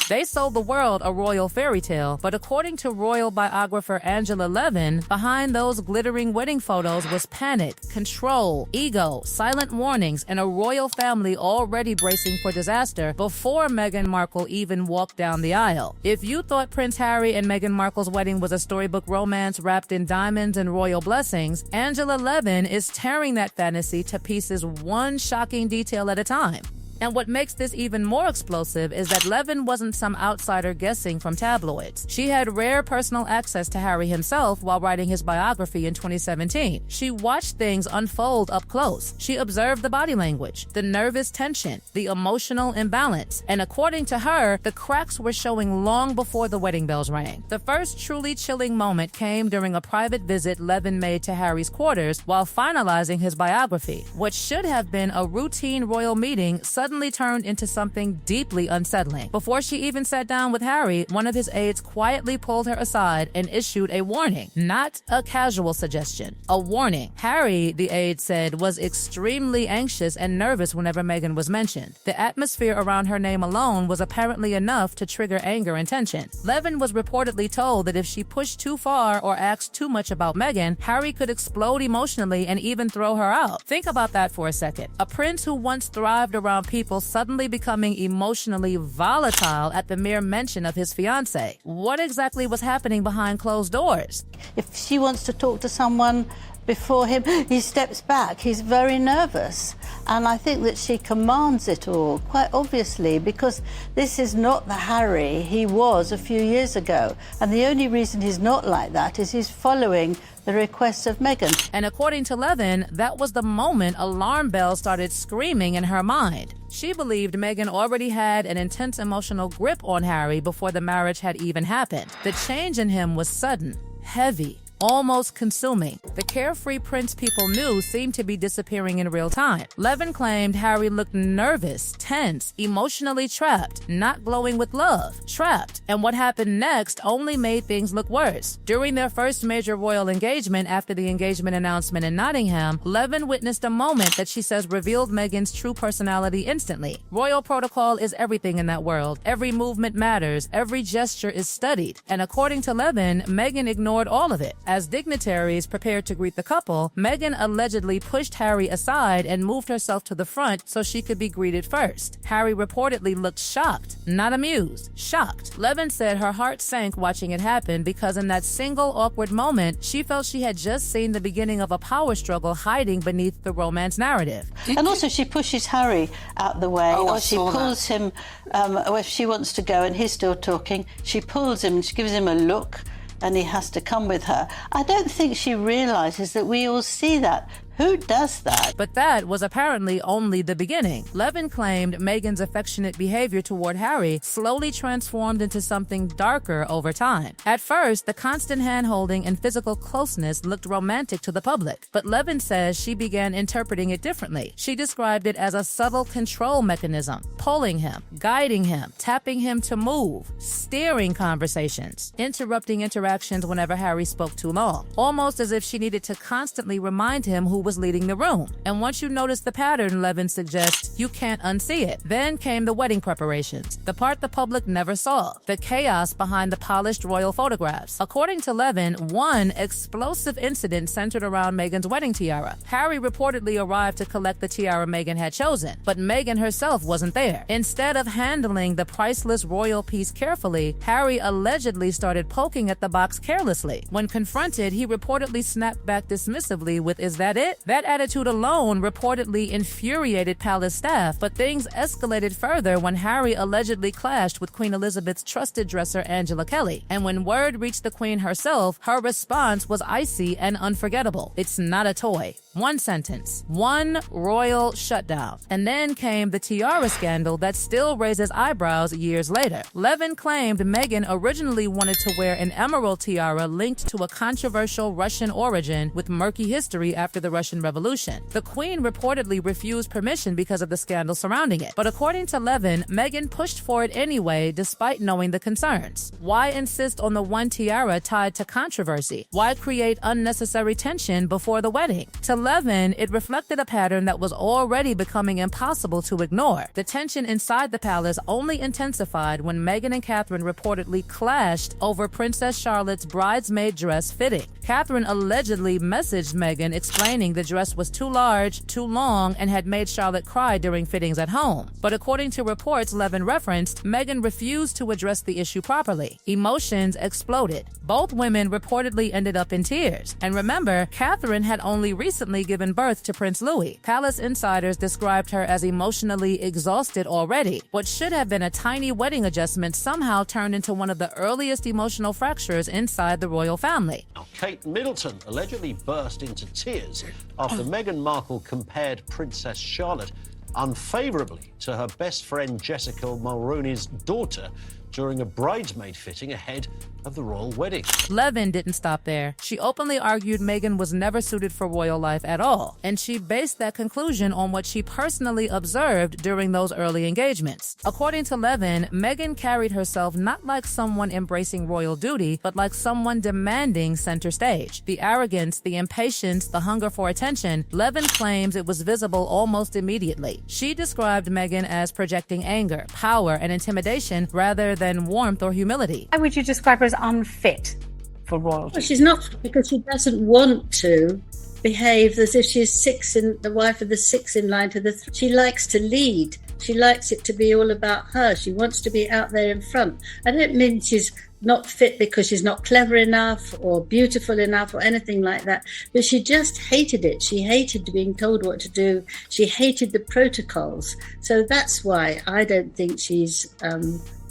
They sold the world a royal fairy tale, but according to royal biographer Angela Levin, behind those glittering wedding photos was panic, control, ego, silent warnings, and a royal family already bracing for disaster before Meghan Markle even walked down the aisle. If you thought Prince Harry and Meghan Markle's wedding was a storybook romance wrapped in diamonds and royal blessings, Angela Levin is tearing that fantasy to pieces, one shocking detail at a time. And what makes this even more explosive is that Levin wasn't some outsider guessing from tabloids. She had rare personal access to Harry himself while writing his biography in 2017. She watched things unfold up close. She observed the body language, the nervous tension, the emotional imbalance. And according to her, the cracks were showing long before the wedding bells rang. The first truly chilling moment came during a private visit Levin made to Harry's quarters while finalizing his biography. What should have been a routine royal meeting suddenly turned into something deeply unsettling. Before she even sat down with Harry, one of his aides quietly pulled her aside and issued a warning. Not a casual suggestion, a warning. Harry, the aide said, was extremely anxious and nervous whenever Meghan was mentioned. The atmosphere around her name alone was apparently enough to trigger anger and tension. Levin was reportedly told that if she pushed too far or asked too much about Meghan, Harry could explode emotionally and even throw her out. Think about that for a second. A prince who once thrived around people suddenly becoming emotionally volatile at the mere mention of his fiancée. What exactly was happening behind closed doors? If she wants to talk to someone before him, he steps back. He's very nervous. And I think that she commands it all, quite obviously, because this is not the Harry he was a few years ago. And the only reason he's not like that is he's following the requests of Meghan. And according to Levin, that was the moment alarm bells started screaming in her mind. She believed Meghan already had an intense emotional grip on Harry before the marriage had even happened. The change in him was sudden, heavy, almost consuming. The carefree prince people knew seemed to be disappearing in real time. Levin claimed Harry looked nervous, tense, emotionally trapped, not glowing with love, trapped. And what happened next only made things look worse. During their first major royal engagement after the engagement announcement in Nottingham, Levin witnessed a moment that she says revealed Meghan's true personality instantly. Royal protocol is everything in that world. Every movement matters. Every gesture is studied. And according to Levin, Meghan ignored all of it. As dignitaries prepared to greet the couple, Meghan allegedly pushed Harry aside and moved herself to the front so she could be greeted first. Harry reportedly looked shocked, not amused, shocked. Levin said her heart sank watching it happen because in that single awkward moment, she felt she had just seen the beginning of a power struggle hiding beneath the romance narrative. And also she pushes Harry out the way, or she pulls him, if she wants to go and he's still talking, she pulls him and she gives him a look, and he has to come with her. I don't think she realizes that we all see that. Who does that? But that was apparently only the beginning. Levin claimed Meghan's affectionate behavior toward Harry slowly transformed into something darker over time. At first, the constant hand-holding and physical closeness looked romantic to the public, but Levin says she began interpreting it differently. She described it as a subtle control mechanism, pulling him, guiding him, tapping him to move, steering conversations, interrupting interactions whenever Harry spoke too long, almost as if she needed to constantly remind him who was leading the room. And once you notice the pattern, Levin suggests, you can't unsee it. Then came the wedding preparations, the part the public never saw, the chaos behind the polished royal photographs. According to Levin, one explosive incident centered around Meghan's wedding tiara. Harry reportedly arrived to collect the tiara Meghan had chosen, but Meghan herself wasn't there. Instead of handling the priceless royal piece carefully, Harry allegedly started poking at the box carelessly. When confronted, he reportedly snapped back dismissively with, "Is that it?" That attitude alone reportedly infuriated palace staff, but things escalated further when Harry allegedly clashed with Queen Elizabeth's trusted dresser Angela Kelly. And when word reached the Queen herself, her response was icy and unforgettable. "It's not a toy." One sentence, one royal shutdown. And then came the tiara scandal that still raises eyebrows years later. Levin claimed Meghan originally wanted to wear an emerald tiara linked to a controversial Russian origin with murky history after the Russian Revolution. The Queen reportedly refused permission because of the scandal surrounding it. But according to Levin, Meghan pushed for it anyway despite knowing the concerns. Why insist on the one tiara tied to controversy? Why create unnecessary tension before the wedding? To Levin, it reflected a pattern that was already becoming impossible to ignore. The tension inside the palace only intensified when Meghan and Catherine reportedly clashed over Princess Charlotte's bridesmaid dress fitting. Catherine allegedly messaged Meghan explaining the dress was too large, too long, and had made Charlotte cry during fittings at home. But according to reports Levin referenced, Meghan refused to address the issue properly. Emotions exploded. Both women reportedly ended up in tears. And remember, Catherine had only recently given birth to Prince Louis. Palace insiders described her as emotionally exhausted already. What should have been a tiny wedding adjustment somehow turned into one of the earliest emotional fractures inside the royal family. Kate Middleton allegedly burst into tears after Meghan Markle compared Princess Charlotte unfavourably to her best friend Jessica Mulroney's daughter during a bridesmaid fitting ahead of the royal wedding. Levin didn't stop there. She openly argued Meghan was never suited for royal life at all, and she based that conclusion on what she personally observed during those early engagements. According to Levin, Meghan carried herself not like someone embracing royal duty, but like someone demanding center stage. The arrogance, the impatience, the hunger for attention, Levin claims it was visible almost immediately. She described Meghan as projecting anger, power, and intimidation rather than warmth or humility. How would you describe her as unfit for royalty? Well, she's not, because she doesn't want to behave as if she's the wife of the six in line to the three. She likes to lead. She likes it to be all about her. She wants to be out there in front. I don't mean she's not fit because she's not clever enough or beautiful enough or anything like that, but she just hated it. She hated being told what to do. She hated the protocols. So that's why I don't think she's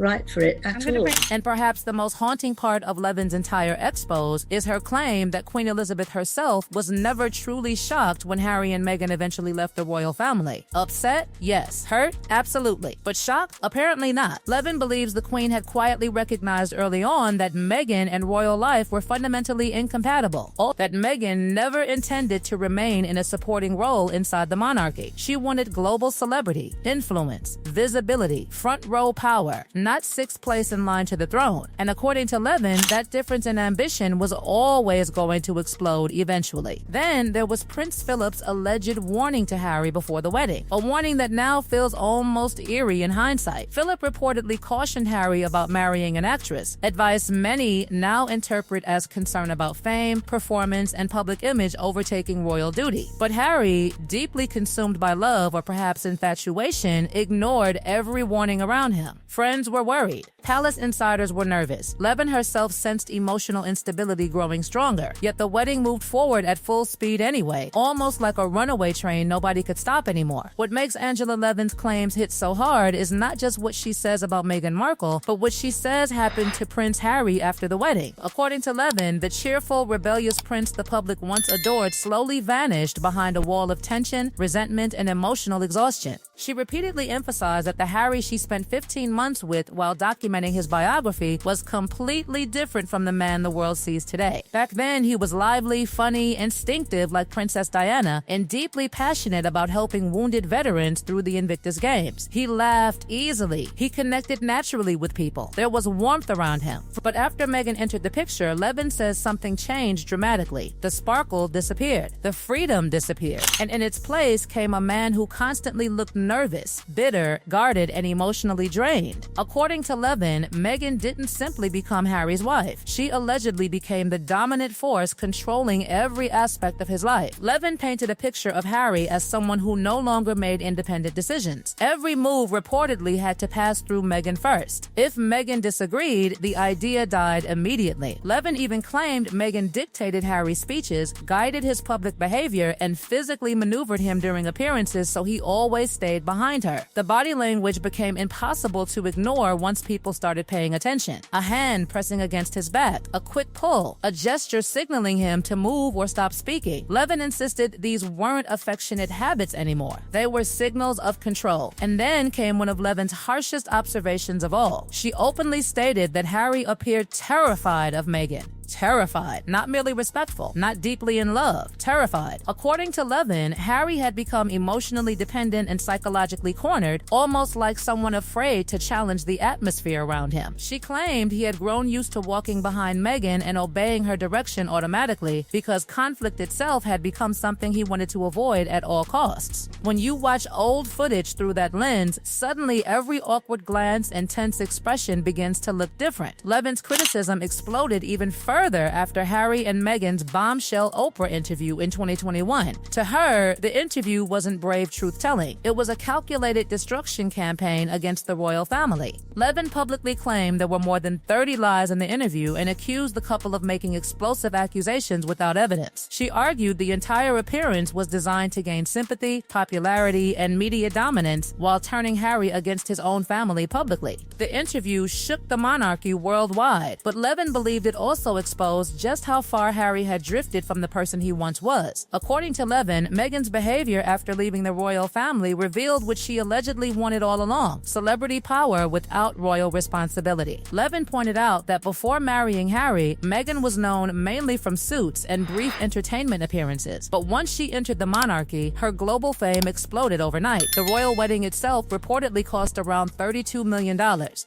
right for it at all. And perhaps the most haunting part of Levin's entire expose is her claim that Queen Elizabeth herself was never truly shocked when Harry and Meghan eventually left the royal family. Upset? Yes. Hurt? Absolutely. But shocked? Apparently not. Levin believes the Queen had quietly recognized early on that Meghan and royal life were fundamentally incompatible, or that Meghan never intended to remain in a supporting role inside the monarchy. She wanted global celebrity, influence, visibility, front row power, not sixth place in line to the throne. And according to Levin, that difference in ambition was always going to explode eventually. Then there was Prince Philip's alleged warning to Harry before the wedding, a warning that now feels almost eerie in hindsight. Philip reportedly cautioned Harry about marrying an actress, advice many now interpret as concern about fame, performance, and public image overtaking royal duty. But Harry, deeply consumed by love or perhaps infatuation, ignored every warning around him. Friends were worried. Palace insiders were nervous. Levin herself sensed emotional instability growing stronger. Yet the wedding moved forward at full speed anyway, almost like a runaway train nobody could stop anymore. What makes Angela Levin's claims hit so hard is not just what she says about Meghan Markle, but what she says happened to Prince Harry after the wedding. According to Levin, the cheerful, rebellious prince the public once adored slowly vanished behind a wall of tension, resentment, and emotional exhaustion. She repeatedly emphasized that the Harry she spent 15 months with while documenting his biography was completely different from the man the world sees today. Back then, he was lively, funny, instinctive like Princess Diana, and deeply passionate about helping wounded veterans through the Invictus Games. He laughed easily. He connected naturally with people. There was warmth around him. But after Meghan entered the picture, Levin says something changed dramatically. The sparkle disappeared. The freedom disappeared. And in its place came a man who constantly looked nervous, bitter, guarded, and emotionally drained. According to Levin, Meghan didn't simply become Harry's wife. She allegedly became the dominant force controlling every aspect of his life. Levin painted a picture of Harry as someone who no longer made independent decisions. Every move reportedly had to pass through Meghan first. If Meghan disagreed, the idea died immediately. Levin even claimed Meghan dictated Harry's speeches, guided his public behavior, and physically maneuvered him during appearances so he always stayed behind her. The body language became impossible to ignore once people started paying attention. A hand pressing against his back, a quick pull, a gesture signaling him to move or stop speaking. Levin insisted these weren't affectionate habits anymore. They were signals of control. And then came one of Levin's harshest observations of all. She openly stated that Harry appeared terrified of Meghan. terrified, not merely respectful, not deeply in love, terrified. According to Levin, Harry had become emotionally dependent and psychologically cornered, almost like someone afraid to challenge the atmosphere around him. She claimed he had grown used to walking behind Meghan and obeying her direction automatically because conflict itself had become something he wanted to avoid at all costs. When you watch old footage through that lens, suddenly every awkward glance and tense expression begins to look different. Levin's criticism exploded even further after Harry and Meghan's bombshell Oprah interview in 2021. To her, the interview wasn't brave truth-telling. It was a calculated destruction campaign against the royal family. Levin publicly claimed there were more than 30 lies in the interview and accused the couple of making explosive accusations without evidence. She argued the entire appearance was designed to gain sympathy, popularity, and media dominance while turning Harry against his own family publicly. The interview shook the monarchy worldwide, but Levin believed it also exposed just how far Harry had drifted from the person he once was. According to Levin, Meghan's behavior after leaving the royal family revealed what she allegedly wanted all along: celebrity power without royal responsibility. Levin pointed out that before marrying Harry, Meghan was known mainly from suits and brief entertainment appearances, but once she entered the monarchy, her global fame exploded overnight. The royal wedding itself reportedly cost around $32 million.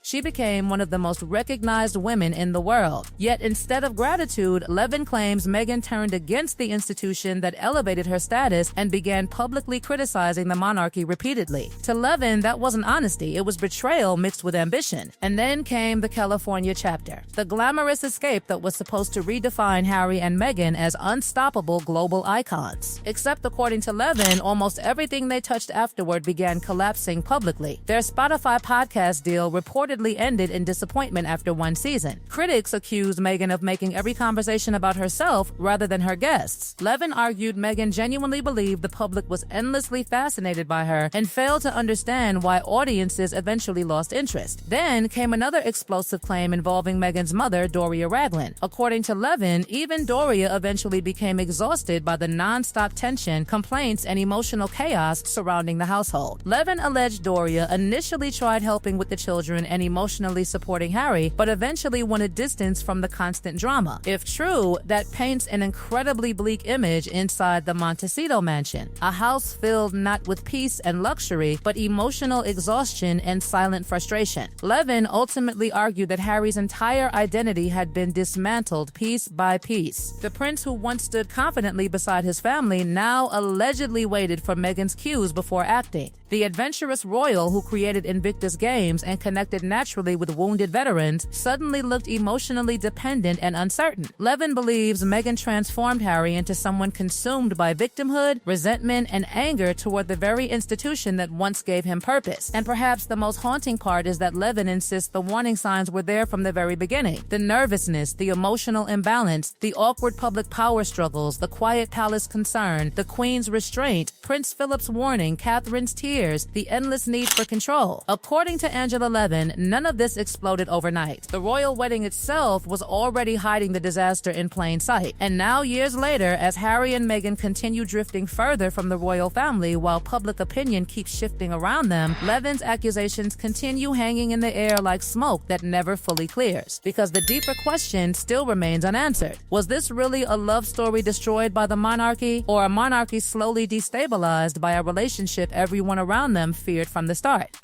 She became one of the most recognized women in the world. Yet instead of gratitude, Levin claims Meghan turned against the institution that elevated her status and began publicly criticizing the monarchy repeatedly. To Levin, that wasn't honesty, it was betrayal mixed with ambition. And then came the California chapter, the glamorous escape that was supposed to redefine Harry and Meghan as unstoppable global icons. Except according to Levin, almost everything they touched afterward began collapsing publicly. Their Spotify podcast deal reportedly ended in disappointment after one season. Critics accused Meghan of making every conversation about herself rather than her guests. Levin argued Meghan genuinely believed the public was endlessly fascinated by her and failed to understand why audiences eventually lost interest. Then came another explosive claim involving Meghan's mother, Doria Ragland. According to Levin, even Doria eventually became exhausted by the non-stop tension, complaints, and emotional chaos surrounding the household. Levin alleged Doria initially tried helping with the children and emotionally supporting Harry, but eventually wanted distance from the constant drama. If true, that paints an incredibly bleak image inside the Montecito mansion, a house filled not with peace and luxury, but emotional exhaustion and silent frustration. Levin ultimately argued that Harry's entire identity had been dismantled piece by piece. The prince, who once stood confidently beside his family, now allegedly waited for Meghan's cues before acting. The adventurous royal who created Invictus Games and connected naturally with wounded veterans suddenly looked emotionally dependent and uncertain. Levin believes Meghan transformed Harry into someone consumed by victimhood, resentment, and anger toward the very institution that once gave him purpose. And perhaps the most haunting part is that Levin insists the warning signs were there from the very beginning. The nervousness, the emotional imbalance, the awkward public power struggles, the quiet palace concern, the Queen's restraint, Prince Philip's warning, Catherine's tears, the endless need for control. According to Angela Levin, none of this exploded overnight. The royal wedding itself was already hiding the disaster in plain sight. And now, years later, as Harry and Meghan continue drifting further from the royal family while public opinion keeps shifting around them, Levin's accusations continue hanging in the air like smoke that never fully clears. Because the deeper question still remains unanswered. Was this really a love story destroyed by the monarchy, or a monarchy slowly destabilized by a relationship everyone around them feared from the start?